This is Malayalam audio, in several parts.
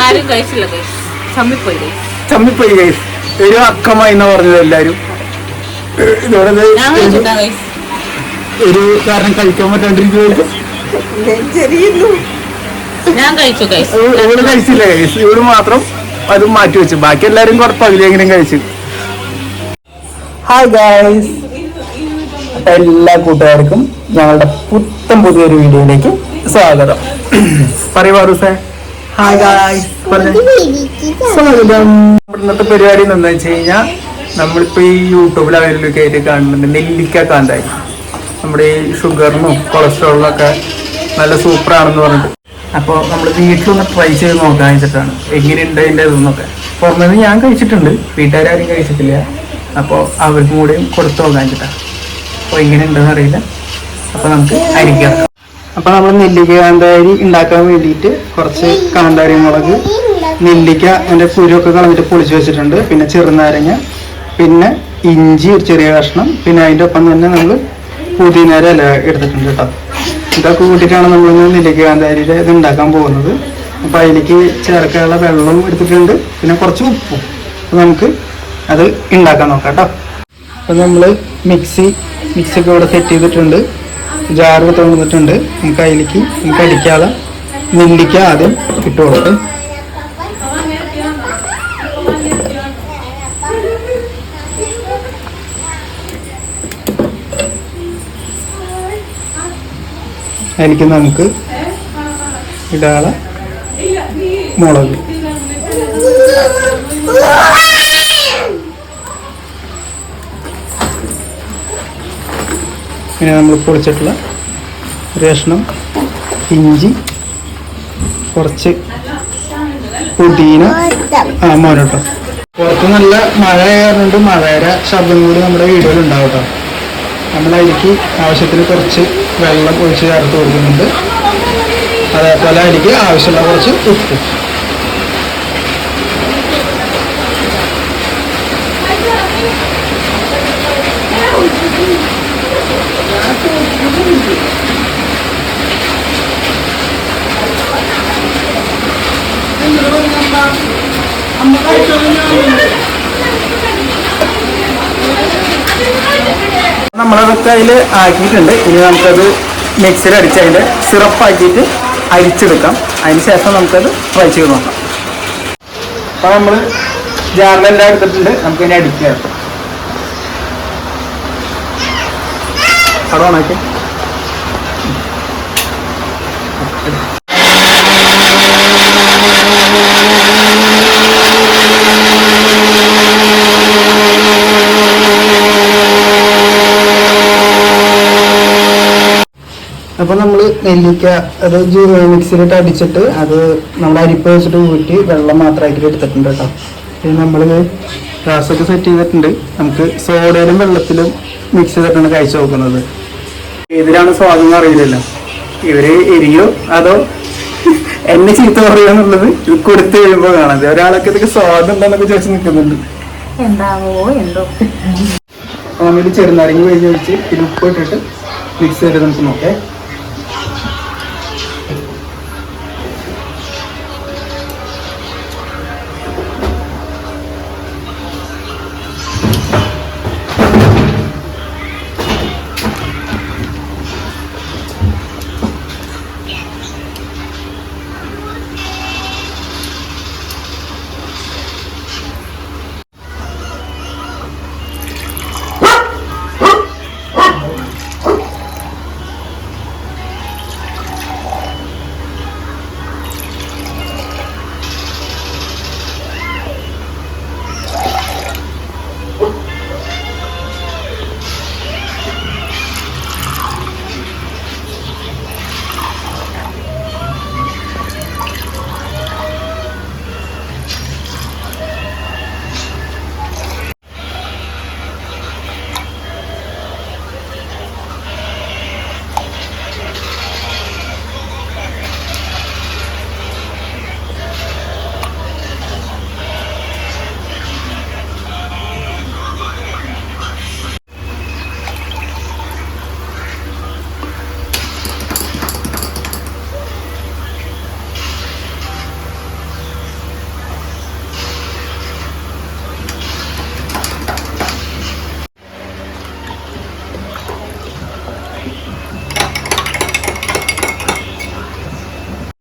ആരും കഴിച്ചില്ല ഗൈസ്, ചമ്മിപ്പോയി. ഒരു അക്കമായി എന്ന് പറഞ്ഞത് എല്ലാരും. ഒരു കാരണം കഴിക്കാൻ പറ്റാണ്ടിരിക്കും. ഞാൻ കഴിച്ചു ഗൈസ്. ഇവള് കഴിച്ചില്ല ഗൈസ്, ഇവള് മാത്രം അത് മാറ്റി വെച്ചു. ബാക്കി എല്ലാരും പകുതിയെങ്കിലും കഴിച്ചു. ഹായ് ഗൈസ്, എല്ലാ കൂട്ടുകാർക്കും ഞങ്ങളുടെ പുതിയൊരു വീഡിയോയിലേക്ക് സ്വാഗതം. പറയുവാറൂസേ ഹായ് ഗൈസ് സ്വാഗതം. ഇന്നത്തെ പരിപാടി എന്താ വെച്ച് കഴിഞ്ഞാൽ, നമ്മളിപ്പോ ഈ യൂട്യൂബിൽ അവരിലൊക്കെ ആയിട്ട് കാണുന്നുണ്ട് നെല്ലിക്ക കാന്താരി. നമ്മുടെ ഈ ഷുഗറിനും കൊളസ്ട്രോളിനൊക്കെ നല്ല സൂപ്പറാണെന്ന് പറഞ്ഞിട്ട്, അപ്പോൾ നമ്മൾ വീട്ടിലൊന്ന് ട്രൈ ചെയ്ത് നോക്കാൻ വെച്ചിട്ടാണ് എങ്ങനെയുണ്ട് അതിൻ്റെ ഇതെന്നൊക്കെ. പുറമേന്ന് ഞാൻ കഴിച്ചിട്ടുണ്ട്, വീട്ടുകാരും കഴിച്ചിട്ടില്ല. അപ്പോൾ അവർക്കും കൂടെയും കൊടുത്തു നോക്കാൻ വെച്ചിട്ടാണ്. അപ്പോൾ എങ്ങനെയുണ്ടെന്ന് അറിയില്ല. അപ്പോൾ നമുക്ക് അരിക്കാം. അപ്പോൾ നമ്മൾ നെല്ലിക്ക കാന്താരി ഉണ്ടാക്കാൻ വേണ്ടിയിട്ട് കുറച്ച് കാന്താരി മുളക്, നെല്ലിക്ക അതിൻ്റെ കുരുവൊക്കെ കളഞ്ഞിട്ട് പൊളിച്ച് വെച്ചിട്ടുണ്ട്. പിന്നെ ചെറുനാരങ്ങ, പിന്നെ ഇഞ്ചി ഒരു ചെറിയ കഷ്ണം, പിന്നെ അതിൻ്റെ ഒപ്പം തന്നെ നമ്മൾ പുതിനയില ഇല എടുത്തിട്ടുണ്ട് കേട്ടോ. ഇതൊക്കെ കൂട്ടിയിട്ടാണ് നമ്മളിന്ന് നെല്ലിക്ക കാന്താരിയുടെ ഇത് ഉണ്ടാക്കാൻ പോകുന്നത്. അപ്പോൾ അതിലേക്ക് ചേർക്കാനുള്ള വെള്ളവും എടുത്തിട്ടുണ്ട്, പിന്നെ കുറച്ച് ഉപ്പും. അപ്പോൾ നമുക്ക് അത് ഉണ്ടാക്കാൻ നോക്കാം കേട്ടോ. അപ്പോൾ നമ്മൾ മിക്സിയൊക്കെ ഇവിടെ സെറ്റ് ചെയ്തിട്ടുണ്ട്, ജാറ് തുറന്നിട്ടുണ്ട്. നമുക്ക് അതിലേക്ക് അടിക്കാനുള്ള നെല്ലിക്ക ആദ്യം ഇട്ട് കൊടുക്കും. അതിലേക്ക് നമുക്ക് ഇടാനുള്ള മുളക്, പിന്നെ നമ്മൾ പൊടിച്ചിട്ടുള്ള ഒരു കഷ്ണം ഇഞ്ചി, കുറച്ച് പുതിന, മോനോട്ടോ. പുറത്ത് നല്ല മഴ ആയതുകൊണ്ട് മഴയുടെ ശബ്ദം കൂടി നമ്മുടെ വീഡിയോയിൽ ഉണ്ടാവും കേട്ടോ. നമ്മളതിലേക്ക് ആവശ്യത്തിന് കുറച്ച് വെള്ളം ഒഴിച്ച് ചേർത്ത് കൊടുക്കുന്നുണ്ട്. അതേപോലെ അതിലേക്ക് ആവശ്യമുള്ള കുറച്ച് ഉപ്പ്. നമ്മളതൊക്കെ അതിൽ ആക്കിയിട്ടുണ്ട്. ഇനി നമുക്കത് മിക്സിയിൽ അടിച്ച് അതിൻ്റെ സിറപ്പാക്കിയിട്ട് അരിച്ചെടുക്കാം. അതിന് ശേഷം നമുക്കത് ഫ്രൈ ചെയ്ത് നോക്കാം. അപ്പോൾ നമ്മൾ ജാറിലെല്ലാം എടുത്തിട്ടുണ്ട്, നമുക്കിനി അടിക്കാം. അവിടെ ഓണാക്കി അപ്പോൾ നമ്മൾ നെല്ലിക്ക അത് മിക്സിയിലിട്ട് അടിച്ചിട്ട് അത് നമ്മൾ അരിപ്പ് വെച്ചിട്ട് ഊറ്റി വെള്ളം മാത്രമായിട്ട് എടുത്തിട്ടുണ്ട് കേട്ടോ. പിന്നെ നമ്മൾ ഗ്ലാസ്സൊക്കെ സെറ്റ് ചെയ്തിട്ടുണ്ട്. നമുക്ക് സോഡയിലും വെള്ളത്തിലും മിക്സ് ചെയ്തിട്ടാണ് കഴിച്ചു നോക്കുന്നത്. ഏതിലാണ് സ്വാദം അറിയില്ലല്ലോ, ഇവര് എരിയോ അതോ എന്നെ ചീത്ത പറയുക എന്നുള്ളത് ഇത് കൊടുത്തു കഴിയുമ്പോൾ കാണാതെ. ഒരാളൊക്കെ ഇതൊക്കെ സ്വാദം ഉണ്ടെന്നൊക്കെ ചോദിച്ച് നിൽക്കുന്നുണ്ട്. അപ്പോൾ നമ്മൾ ചെറുനാരങ്ങ പിഴിഞ്ഞ് വെച്ച് പിന്നെ ഉപ്പ് ഇട്ടിട്ട് മിക്സ് ചെയ്തിട്ട് നമുക്ക് നോക്കാം.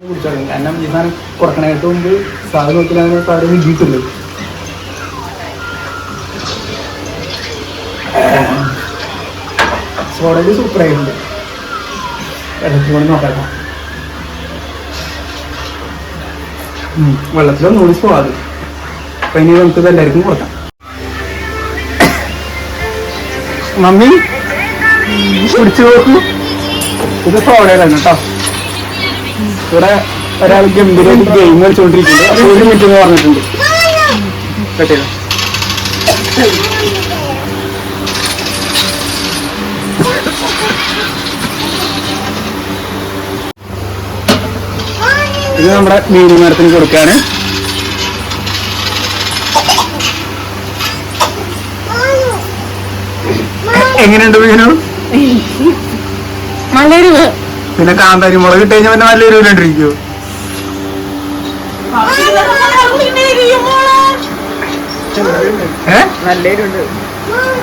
കുടിച്ചോളും. കാരണം ഈ സാധനം കുറക്കണായിട്ട് മുമ്പ് സാറ് നോക്കിയാൽ സാറ് വിധിയിട്ടില്ല. സോഡയിൽ സൂപ്പറായിട്ടുണ്ട്. വെള്ളത്തിൽ നോക്കാം. വെള്ളത്തിലൊന്നുകൂടി സ്വാദ്. അപ്പൊ ഇനി നമുക്ക് എല്ലാവർക്കും കൊടുക്കാം. മമ്മി കുടിച്ചു നോക്കൂ. ഇത് സോഡയാണ് കേട്ടോ. ഇവിടെ ഒരാൾ ഗംഭീരമായിട്ട് ഗെയിം കളിച്ചുകൊണ്ടിരിക്കുന്നുണ്ട്. അത് 1 മിനിറ്റ് എന്ന് പറഞ്ഞിട്ടുണ്ട്. കേട്ടില്ല? ഇത് നമ്മുടെ മീൻ മരത്തിന് കൊടുക്കാണ്. എങ്ങനെയുണ്ട് മീനു? നല്ലൊരു പിന്നെ കാന്താരി മുളക് ഇട്ട് കഴിഞ്ഞാൽ പിന്നെ നല്ല എരിവില്ലാണ്ടിരിക്കുവോ?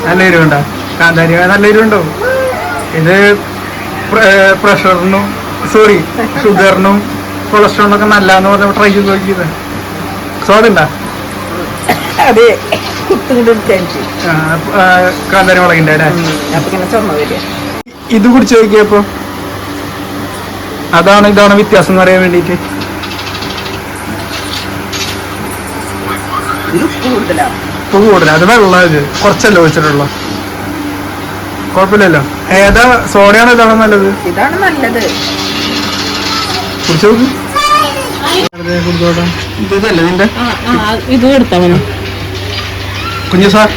നല്ല എരിവുണ്ടോ? കാന്താരി നല്ല എരിവുണ്ടോ? ഇത് പ്രഷറിനും ഷുഗറിനും കൊളസ്ട്രോളിനൊക്കെ നല്ലതെന്ന് പറഞ്ഞ ട്രൈ ചെയ്ത് നോക്കിയത്. സ്വാദുണ്ടോ? അതെ. കാന്താരി മുളകിന്റെ അല്ലേ? ഇത് കുടിച്ച് നോക്കിയപ്പോ ഇതാണ് വ്യത്യാസം എന്ന് പറയാൻ വേണ്ടിട്ട്. ഉപ്പ് കൂടുതലാ. അത് വെള്ളം ഇത് കുറച്ചല്ലേ ഒഴിച്ചിട്ടുള്ളൂ. കുഴപ്പമില്ലല്ലോ. ഏതാ സോഡയാണോ ഇതാണോ നല്ലത്? ഇതാണ് നല്ലത്. കുടിച്ചു നോക്ക്. ഇതല്ലേ നിന്റെ? ഇത് എടുത്താ മതി കുഞ്ഞു സാർ.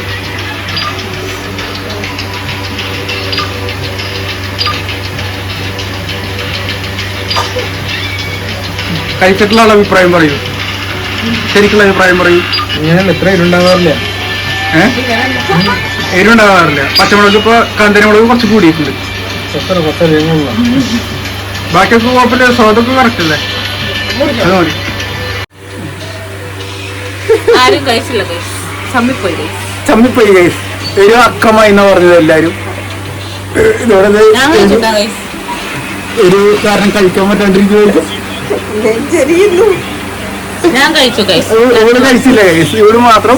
കഴിച്ചിട്ടുള്ള അഭിപ്രായം പറയൂ. ശരിക്കുള്ള അഭിപ്രായം പറയൂ. ഇങ്ങനെ എത്ര എരുണ്ടാവാറില്ല. എരിവുണ്ടാകാറില്ല. പച്ചമുളക് ഇപ്പൊ കാന്താരി മുളക് കുറച്ച് കൂടിയിട്ടുണ്ട്. ബാക്കിയൊക്കെ കുഴപ്പമില്ല. സ്വാദൊക്കെ കറക്റ്റ് അല്ലേ? അത് മതി. ആരും കഴിച്ചില്ല ഗൈസ്. ചമ്മിപ്പോയി ഗൈസ്. ഒരു അക്കമായി എന്നാ പറഞ്ഞത് എല്ലാരും. ഇതോടെ ഒരു കാരണം കഴിക്കാൻ പറ്റാണ്ടിരിക്കും. ഞാൻ കഴിച്ചു ഗൈസ്. ഇവിടെ കഴിച്ചില്ല ഗൈസ്. ഇവിടെ മാത്രം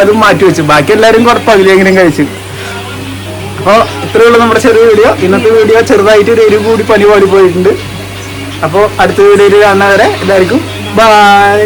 അത് മാറ്റി വെച്ചു. ബാക്കി എല്ലാരും പകുതിയെങ്കിലും കഴിച്ചു. അപ്പോൾ ഇത്രയുള്ള നമ്മുടെ ചെറിയ വീഡിയോ. ഇന്നത്തെ വീഡിയോ ചെറുതായിട്ട് ഒരു എരിവ് കൂടി പനി പാടി പോയിട്ടുണ്ട്. അപ്പോൾ അടുത്ത വീഡിയോയിൽ കാണുന്നവരെ എല്ലാവർക്കും ബൈ.